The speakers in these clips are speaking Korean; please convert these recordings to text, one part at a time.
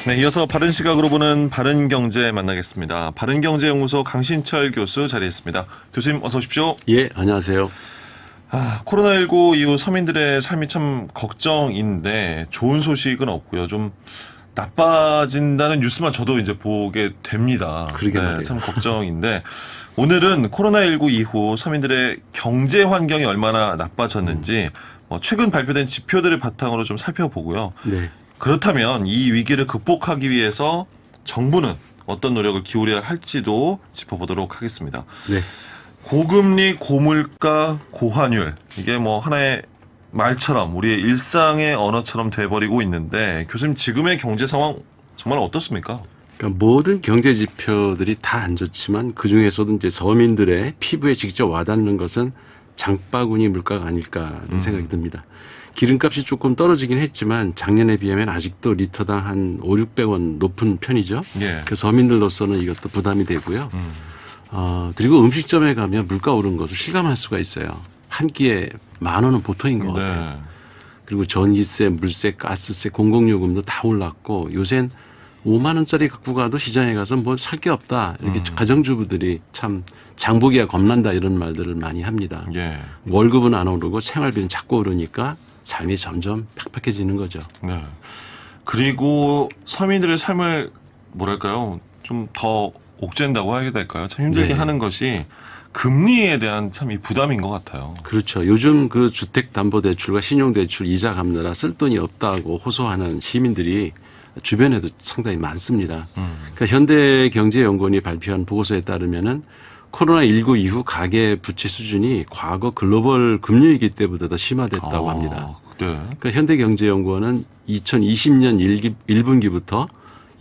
네, 이어서 바른 시각으로 보는 바른 경제 만나겠습니다. 바른 경제연구소 강신철 교수 자리했습니다. 교수님 어서 오십시오. 예, 안녕하세요. 코로나19 이후 서민들의 삶이 참 걱정인데 좋은 소식은 없고요. 좀 나빠진다는 뉴스만 저도 이제 보게 됩니다. 그러게 말이에요. 참 걱정인데 오늘은 코로나19 이후 서민들의 경제 환경이 얼마나 나빠졌는지 최근 발표된 지표들을 바탕으로 좀 살펴보고요. 네. 그렇다면 이 위기를 극복하기 위해서 정부는 어떤 노력을 기울여야 할지도 짚어보도록 하겠습니다. 네. 고금리, 고물가, 고환율 이게 하나의 말처럼 우리의 일상의 언어처럼 돼버리고 있는데 교수님 지금의 경제 상황 정말 어떻습니까? 그러니까 모든 경제 지표들이 다 안 좋지만 그 중에서도 이제 서민들의 피부에 직접 와닿는 것은 장바구니 물가가 아닐까라는 생각이 듭니다. 기름값이 조금 떨어지긴 했지만 작년에 비하면 아직도 리터당 한 500~600원 높은 편이죠. 예. 그 서민들로서는 이것도 부담이 되고요. 그리고 음식점에 가면 물가 오른 것을 실감할 수가 있어요. 한 끼에 10,000원은 보통인 것 같아요. 그리고 전기세, 물세, 가스세, 공공요금도 다 올랐고 요새는 5만 원짜리 갖고 가도 시장에 가서 뭐 살 게 없다. 이렇게 가정주부들이 참 장보기가 겁난다 이런 말들을 많이 합니다. 예. 월급은 안 오르고 생활비는 자꾸 오르니까 삶이 점점 팍팍해지는 거죠. 네. 그리고 서민들의 삶을 좀 더 옥죄인다고 해야 될까요? 참 힘들게 네. 하는 것이 금리에 대한 참 이 부담인 것 같아요. 그렇죠. 요즘 그 주택담보대출과 신용대출 이자 갚느라 쓸 돈이 없다고 호소하는 시민들이 주변에도 상당히 많습니다. 그러니까 현대경제연구원이 발표한 보고서에 따르면은 코로나19 이후 가계 부채 수준이 과거 글로벌 금융위기 때보다 더 심화됐다고 합니다. 네. 그러니까 현대경제연구원은 2020년 1분기부터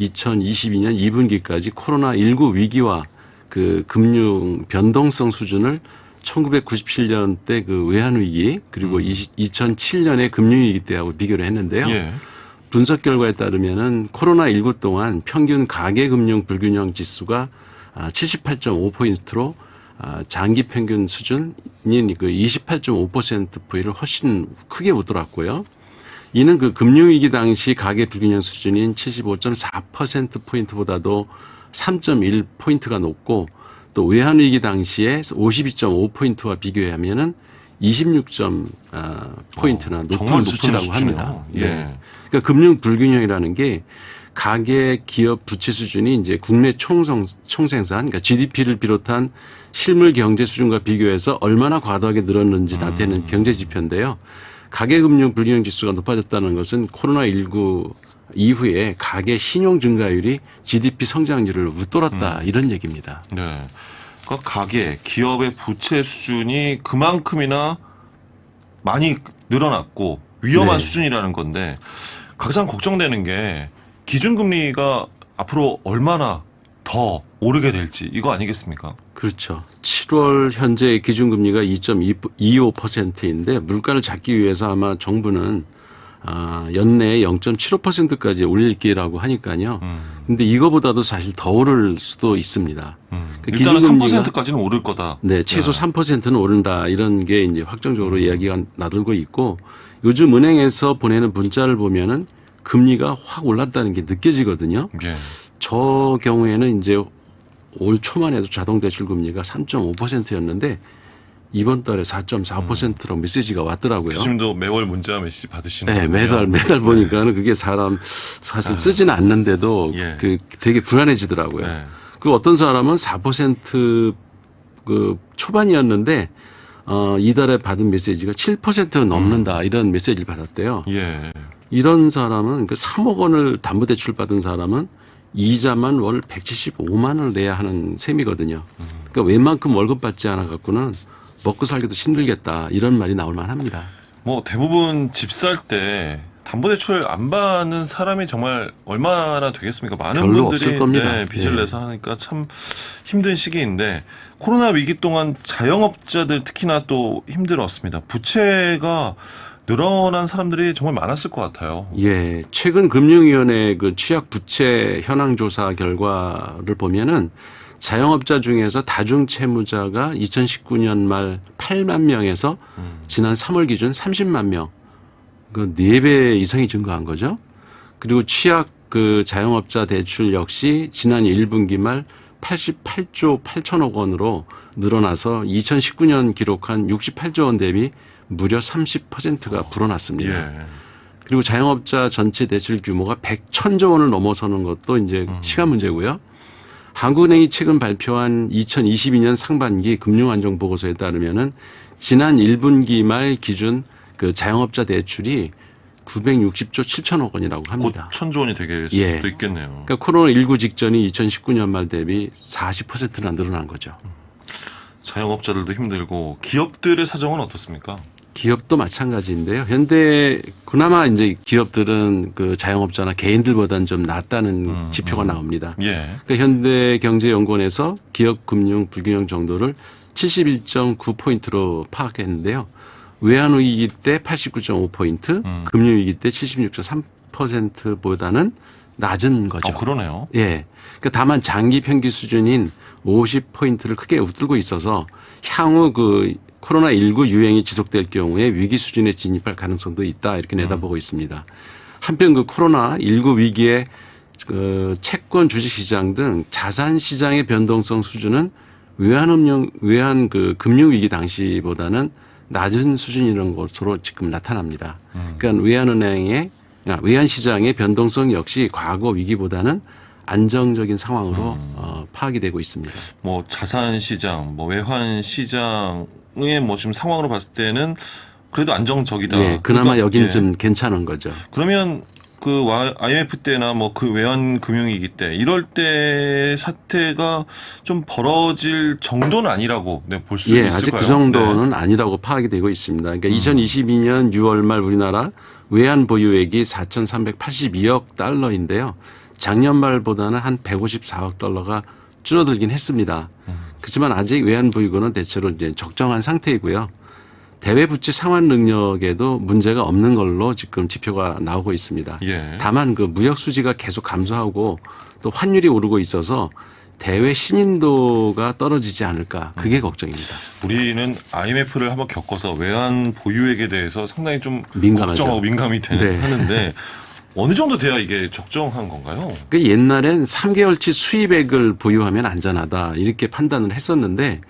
2022년 2분기까지 코로나19 위기와 그 금융 변동성 수준을 1997년 때 그 외환위기 그리고 2007년의 금융위기 때하고 비교를 했는데요. 예. 분석 결과에 따르면은 코로나19 동안 평균 가계 금융 불균형 지수가 78.5포인트로 장기 평균 수준인 그 28.5%포인트를 훨씬 크게 웃돌았고요. 이는 그 금융위기 당시 가계 불균형 수준인 75.4%포인트보다도 3.1포인트가 높고 또 외환위기 당시에 52.5포인트와 비교하면은 26포인트나 높은 수치라고 합니다. 예. 네. 그러니까 금융 불균형이라는 게 가계 기업 부채 수준이 이제 국내 총생산, 그러니까 GDP를 비롯한 실물 경제 수준과 비교해서 얼마나 과도하게 늘었는지 나타내는 경제 지표인데요. 가계 금융 불균형 지수가 높아졌다는 것은 코로나19 이후에 가계 신용 증가율이 GDP 성장률을 웃돌았다 이런 얘기입니다. 네. 그러니까 가계, 기업의 부채 수준이 그만큼이나 많이 늘어났고 위험한 네. 수준이라는 건데 가장 걱정되는 게 기준금리가 앞으로 얼마나 더 오르게 될지 이거 아니겠습니까? 그렇죠. 7월 현재 기준금리가 2.25%인데 물가를 잡기 위해서 아마 정부는 연내에 0.75%까지 올릴 기라고 하니까요. 근데 이거보다도 사실 더 오를 수도 있습니다. 그러니까 일단은 기준금리가 3%까지는 오를 거다. 네, 최소 3%는 오른다 이런 게 이제 확정적으로 이야기가 나돌고 있고 요즘 은행에서 보내는 문자를 보면은 금리가 확 올랐다는 게 느껴지거든요. 예. 저 경우에는 이제 올 초만 해도 자동대출 금리가 3.5%였는데 이번 달에 4.4%로 메시지가 왔더라고요. 교수님도 매월 문자 메시지 받으시는 네, 거군요. 매달 보니까는 그게 사람 사실 쓰지는 않는데도 예. 그 되게 불안해지더라고요. 네. 그 어떤 사람은 4% 그 초반이었는데 이달에 받은 메시지가 7%는 넘는다 이런 메시지를 받았대요. 예. 이런 사람은 그 3억 원을 담보대출 받은 사람은 이자만 월 175만 원을 내야 하는 셈이거든요. 그러니까 웬만큼 월급 받지 않아 갖고는 먹고 살기도 힘들겠다 이런 말이 나올 만합니다. 대부분 집 살 때 담보대출 안 받는 사람이 정말 얼마나 되겠습니까? 많은 별로 분들이 없을 겁니다. 빚을 예. 내서 하니까 참 힘든 시기인데 코로나 위기 동안 자영업자들 특히나 또 힘들었습니다. 부채가 늘어난 사람들이 정말 많았을 것 같아요. 예, 최근 금융위원회 그 취약 부채 현황 조사 결과를 보면은 자영업자 중에서 다중채무자가 2019년 말 8만 명에서 지난 3월 기준 30만 명, 그 4배 이상이 증가한 거죠. 그리고 취약 그 자영업자 대출 역시 지난 1분기 말 88조 8천억 원으로 늘어나서 2019년 기록한 68조 원 대비 무려 30%가 불어났습니다. 예. 그리고 자영업자 전체 대출 규모가 100천조 원을 넘어서는 것도 이제 시간 문제고요. 한국은행이 최근 발표한 2022년 상반기 금융안정보고서에 따르면은 지난 1분기 말 기준 그 자영업자 대출이 960조 7천억 원이라고 곧 합니다. 1,000조 원이 되게 예. 수도 있겠네요. 그러니까 코로나19 직전이 2019년 말 대비 40%나 늘어난 거죠. 자영업자들도 힘들고 기업들의 사정은 어떻습니까? 기업도 마찬가지인데요. 현대 그나마 이제 기업들은 그 자영업자나 개인들보다는 좀 낫다는 지표가 나옵니다. 예. 그러니까 현대경제연구원에서 기업 금융 불균형 정도를 71.9포인트로 파악했는데요. 외환위기 때 89.5포인트, 금융위기 때 76.3%보다는 낮은 거죠. 그러네요. 예. 그러니까 다만 장기 평균 수준인 50포인트를 크게 웃돌고 있어서 향후 그 코로나19 유행이 지속될 경우에 위기 수준에 진입할 가능성도 있다 이렇게 내다보고 있습니다. 한편 그 코로나19 위기에 그 채권 주식시장 등 자산시장의 변동성 수준은 외환 그 금융위기 당시보다는 낮은 수준이라는 것으로 지금 나타납니다. 그러니까 외환시장의 변동성 역시 과거 위기보다는 안정적인 상황으로 파악이 되고 있습니다. 뭐 자산 시장, 뭐 외환 시장의 뭐 지금 상황으로 봤을 때는 그래도 안정적이다. 네, 그나마 그러니까, 여기는 예. 좀 괜찮은 거죠. 그러면 그 IMF 때나 뭐 그 외환 금융위기 때 이럴 때 사태가 좀 벌어질 정도는 아니라고 볼 수 예, 있을까요? 아직 그 정도는 아니라고 파악이 되고 있습니다. 그러니까 2022년 6월 말 우리나라 외환 보유액이 4,382억 달러인데요. 작년 말보다는 한 154억 달러가 줄어들긴 했습니다. 그렇지만 아직 외환 보유고는 대체로 이제 적정한 상태이고요. 대외 부채 상환 능력에도 문제가 없는 걸로 지금 지표가 나오고 있습니다. 예. 다만 그 무역 수지가 계속 감소하고 또 환율이 오르고 있어서 대외 신인도가 떨어지지 않을까 그게 걱정입니다. 우리는 IMF를 한번 겪어서 외환 보유액에 대해서 상당히 좀 민감하죠. 걱정하고 민감이 네. 하는데 어느 정도 돼야 이게 적정한 건가요? 그 옛날엔 3개월치 수입액을 보유하면 안전하다 이렇게 판단을 했었는데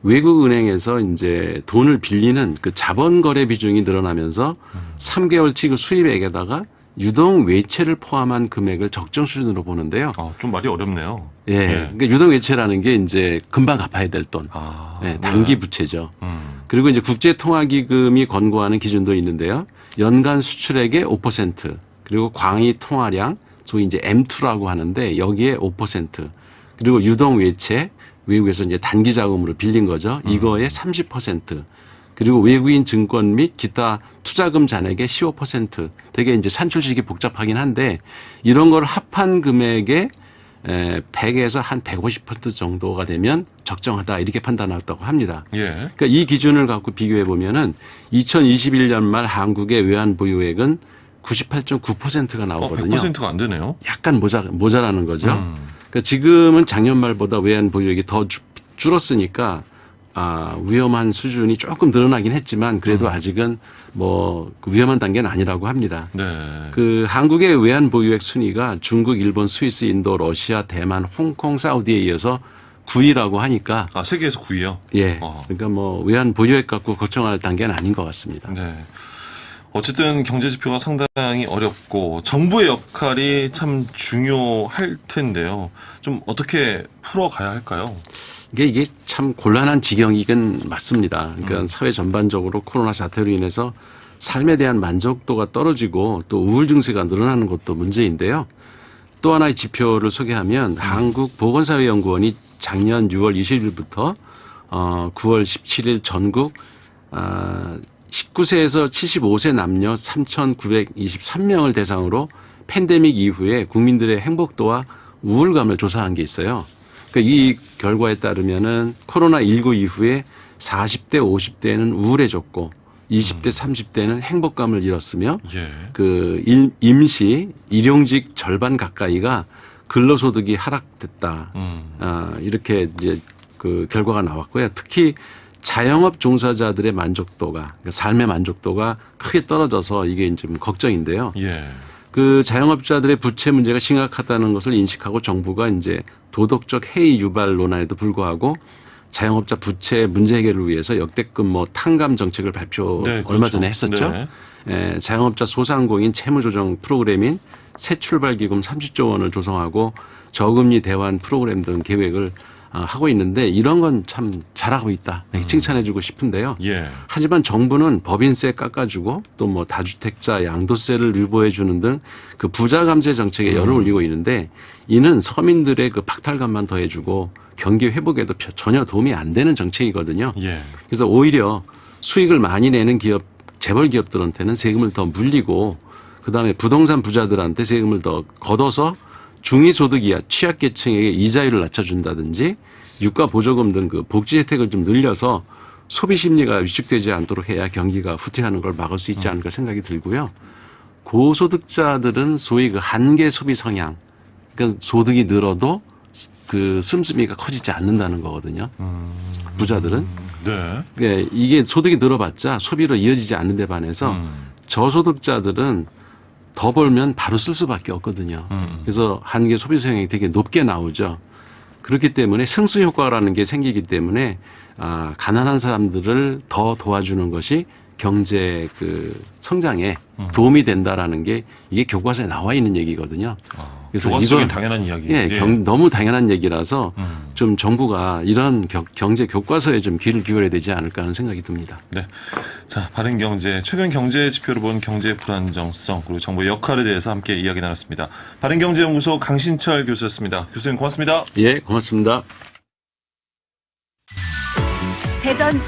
외국 은행에서 이제 돈을 빌리는 그 자본 거래 비중이 늘어나면서 3개월치 그 수입액에다가 유동 외채를 포함한 금액을 적정 수준으로 보는데요. 좀 말이 어렵네요. 예. 그러니까 유동 외채라는 게 이제 금방 갚아야 될 돈. 예, 단기 네. 부채죠. 그리고 이제 국제통화기금이 권고하는 기준도 있는데요. 연간 수출액의 5%, 그리고 광의 통화량, 소위 이제 M2라고 하는데 여기에 5%, 그리고 유동 외채, 외국에서 이제 단기 자금으로 빌린 거죠. 이거에 30%, 그리고 외국인 증권 및 기타 투자금 잔액의 15%. 되게 이제 산출식이 복잡하긴 한데 이런 걸 합한 금액의 100에서 한 150% 정도가 되면 적정하다 이렇게 판단했다고 합니다. 예. 그러니까 이 기준을 갖고 비교해 보면은 2021년 말 한국의 외환 보유액은 98.9%가 나오거든요. 100%가 안 되네요. 약간 모자라는 거죠. 그러니까 지금은 작년 말보다 외환 보유액이 더 줄었으니까 위험한 수준이 조금 늘어나긴 했지만 그래도 아직은 뭐 위험한 단계는 아니라고 합니다. 네. 그 한국의 외환 보유액 순위가 중국, 일본, 스위스, 인도, 러시아, 대만, 홍콩, 사우디에 이어서 9위라고 하니까 세계에서 9위요? 예. 그러니까 뭐 외환 보유액 갖고 걱정할 단계는 아닌 것 같습니다. 네. 어쨌든 경제 지표가 상당히 어렵고 정부의 역할이 참 중요할 텐데요. 좀 어떻게 풀어가야 할까요? 이게 참 곤란한 지경이긴 맞습니다. 그러니까 사회 전반적으로 코로나 사태로 인해서 삶에 대한 만족도가 떨어지고 또 우울 증세가 늘어나는 것도 문제인데요. 또 하나의 지표를 소개하면 한국보건사회연구원이 작년 6월 20일부터 9월 17일 전국 19세에서 75세 남녀 3,923명을 대상으로 팬데믹 이후에 국민들의 행복도와 우울감을 조사한 게 있어요. 그러니까 이 결과에 따르면은 코로나19 이후에 40대, 50대는 우울해졌고 20대, 30대는 행복감을 잃었으며 예. 그 임시 일용직 절반 가까이가 근로소득이 하락됐다. 이렇게 이제 그 결과가 나왔고요. 특히 자영업 종사자들의 만족도가, 그러니까 삶의 만족도가 크게 떨어져서 이게 이제 좀 걱정인데요. 예. 그 자영업자들의 부채 문제가 심각하다는 것을 인식하고 정부가 이제 도덕적 해이 유발 논란에도 불구하고 자영업자 부채 문제 해결을 위해서 역대급 뭐 탕감 정책을 발표 네, 얼마 그렇죠. 전에 했었죠. 네. 자영업자 소상공인 채무조정 프로그램인 새출발기금 30조 원을 조성하고 저금리 대환 프로그램 등 계획을 하고 있는데 이런 건 참 잘하고 있다. 칭찬해주고 싶은데요. 예. 하지만 정부는 법인세 깎아주고 또 뭐 다주택자 양도세를 유보해주는 등 그 부자 감세 정책에 열을 올리고 있는데 이는 서민들의 그 박탈감만 더해주고 경기 회복에도 전혀 도움이 안 되는 정책이거든요. 예. 그래서 오히려 수익을 많이 내는 기업, 재벌 기업들한테는 세금을 더 물리고 그다음에 부동산 부자들한테 세금을 더 걷어서 중위소득 이하 취약계층에게 이자율을 낮춰준다든지 유가 보조금 등 그 복지 혜택을 좀 늘려서 소비 심리가 위축되지 않도록 해야 경기가 후퇴하는 걸 막을 수 있지 않을까 생각이 들고요. 고소득자들은 소위 그 한계 소비 성향, 그러니까 소득이 늘어도 그 씀씀이가 커지지 않는다는 거거든요. 부자들은. 네. 예, 이게 소득이 늘어봤자 소비로 이어지지 않는 데 반해서 저소득자들은 더 벌면 바로 쓸 수밖에 없거든요. 그래서 한계 소비 성향이 되게 높게 나오죠. 그렇기 때문에 승수 효과라는 게 생기기 때문에 가난한 사람들을 더 도와주는 것이 경제 그 성장에 도움이 된다라는 게 이게 교과서에 나와 있는 얘기거든요. 그래서 교과 속엔 이건 당연한 이야기. 예, 너무 당연한 얘기라서 좀 정부가 이런 경제 교과서에 좀 귀를 기울여야 되지 않을까 하는 생각이 듭니다. 네. 자, 바른경제 최근 경제 지표로 본 경제 불안정성 그리고 정부의 역할에 대해서 함께 이야기 나눴습니다. 바른경제연구소 강신철 교수였습니다. 교수님 고맙습니다. 예, 고맙습니다. 대전